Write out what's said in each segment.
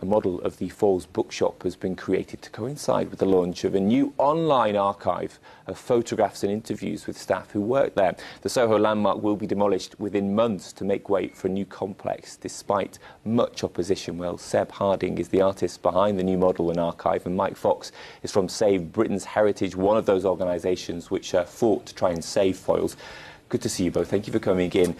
A model of the Foyles Bookshop has been created to coincide with the launch of a new online archive of photographs and interviews with staff who work there. The Soho landmark will be demolished within months to make way for a new complex, despite much opposition. Well, Seb Harding is the artist behind the new model and archive, and Mike Fox is from Save Britain's Heritage, one of those organisations which fought to try and save Foyles. Good to see you both. Thank you for coming in.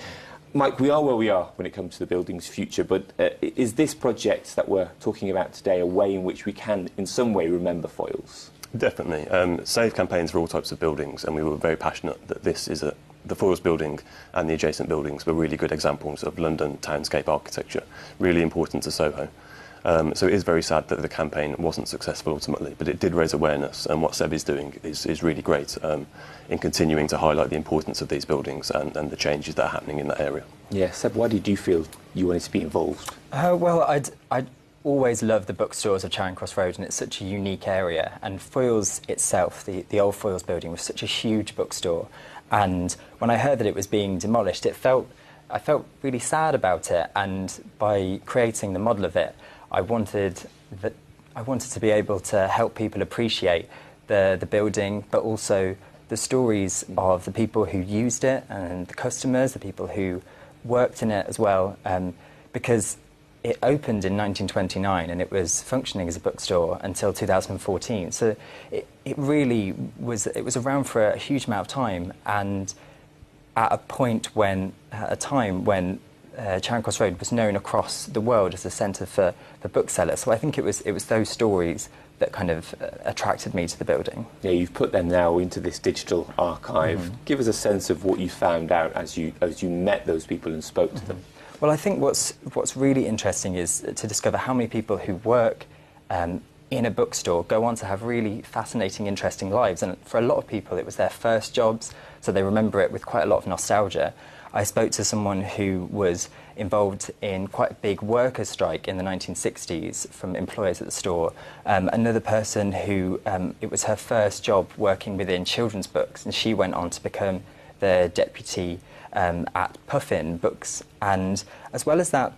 Mike, we are where we are when it comes to the building's future, but is this project that we're talking about today a way in which we can, in some way, remember Foyles? Definitely. Save campaigns for all types of buildings, and we were very passionate that this is the Foyles building and the adjacent buildings were really good examples of London townscape architecture, really important to Soho. So it is very sad that the campaign wasn't successful ultimately, but it did raise awareness, and what Seb is doing is really great in continuing to highlight the importance of these buildings and the changes that are happening in that area. Yeah, Seb, why did you feel you wanted to be involved? Well, I'd always loved the bookstores of Charing Cross Road, and it's such a unique area. And Foyles itself, the old Foyles building, was such a huge bookstore. And when I heard that it was being demolished, I felt really sad about it. And by creating the model of it, I wanted to be able to help people appreciate the building, but also the stories of the people who used it and the customers, the people who worked in it as well, because it opened in 1929 and it was functioning as a bookstore until 2014. So it really was, it was around for a huge amount of time, and at a time when Charing Cross Road was known across the world as a centre for booksellers. So I think it was those stories that kind of attracted me to the building. Yeah, you've put them now into this digital archive. Mm-hmm. Give us a sense of what you found out as you met those people and spoke to them. Well, I think what's really interesting is to discover how many people who work in a bookstore go on to have really fascinating, interesting lives. And for a lot of people, it was their first jobs, so they remember it with quite a lot of nostalgia. I spoke to someone who was involved in quite a big workers' strike in the 1960s from employers at the store. Another person who, it was her first job working within children's books, and she went on to become the deputy at Puffin Books. And as well as that,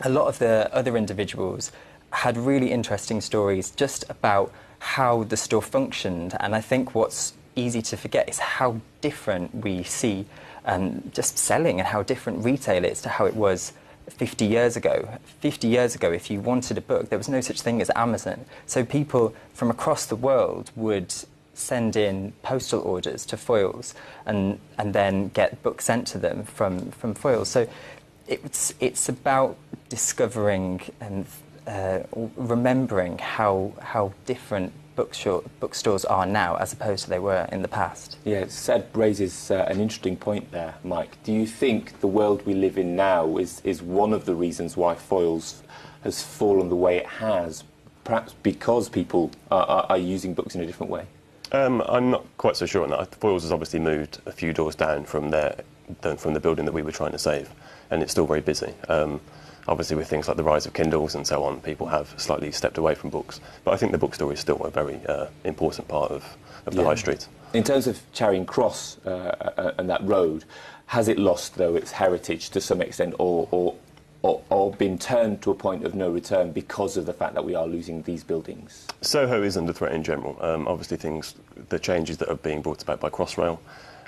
a lot of the other individuals had really interesting stories just about how the store functioned. And I think what's easy to forget is how different we see just selling and how different retail is to how it was 50 years ago. 50 years ago, if you wanted a book, there was no such thing as Amazon. So people from across the world would send in postal orders to Foyles and then get books sent to them from Foyles. So it's about discovering and remembering how different bookstores are now as opposed to they were in the past. Yeah, Seb raises an interesting point there, Mike. Do you think the world we live in now is one of the reasons why Foyles has fallen the way it has, perhaps because people are using books in a different way? I'm not quite so sure on that. Foyles has obviously moved a few doors down from the building that we were trying to save, and it's still very busy. Obviously, with things like the rise of Kindles and so on, people have slightly stepped away from books. But I think the bookstore is still a very important part of the high street. In terms of Charing Cross and that road, has it lost, though, its heritage to some extent, or been turned to a point of no return because of the fact that we are losing these buildings? Soho is under threat in general. Obviously, the changes that are being brought about by Crossrail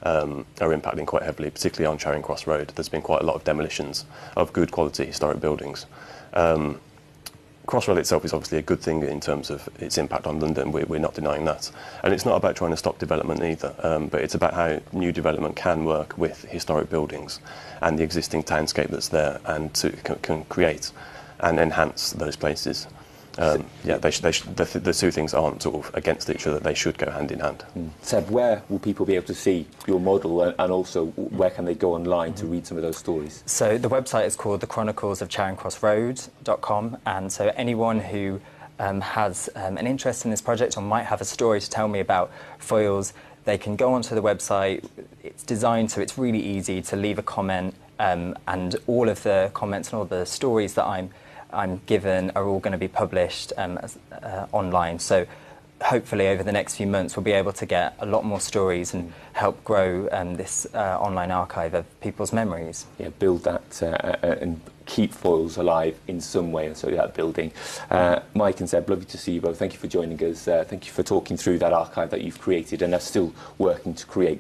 are impacting quite heavily, particularly on Charing Cross Road. There's been quite a lot of demolitions of good quality historic buildings. Crossrail itself is obviously a good thing in terms of its impact on London. We're not denying that. And it's not about trying to stop development either, but it's about how new development can work with historic buildings and the existing townscape that's there, and can create and enhance those places. The two things aren't sort of against each other. They should go hand in hand. Seb, where will people be able to see your model, and also where can they go online to read some of those stories? So the website is called thechroniclesofcharingcrossroad.com, and so anyone who has an interest in this project or might have a story to tell me about Foyles, they can go onto the website. It's designed so it's really easy to leave a comment, and all of the comments and all the stories that I'm given are all going to be published online. So hopefully over the next few months we'll be able to get a lot more stories and help grow this online archive of people's memories. Yeah, build that and keep Foyles alive in some way, and so that building. Mike and Seb, lovely to see you both. Thank you for joining us. Thank you for talking through that archive that you've created and are still working to create